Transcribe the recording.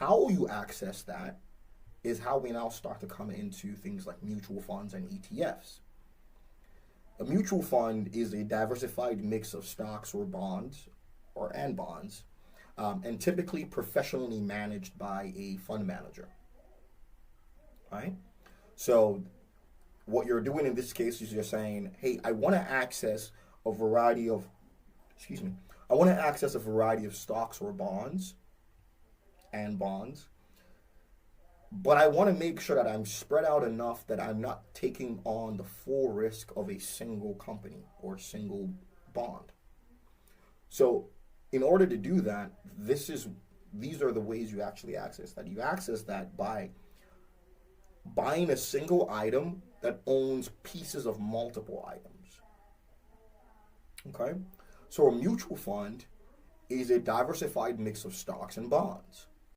how you access that is how we now start to come into things like mutual funds and ETFs. A mutual fund is a diversified mix of stocks or bonds, and bonds, and typically professionally managed by a fund manager. Right? So what you're doing in this case is you're saying, hey, I want to access a variety of, I want to access a variety of stocks or bonds and bonds, but I want to make sure that I'm spread out enough that I'm not taking on the full risk of a single company or single bond. So in order to do that, these are the ways you actually access that. You access that by buying a single item that owns pieces of multiple items. Okay? So a mutual fund is a diversified mix of stocks and bonds.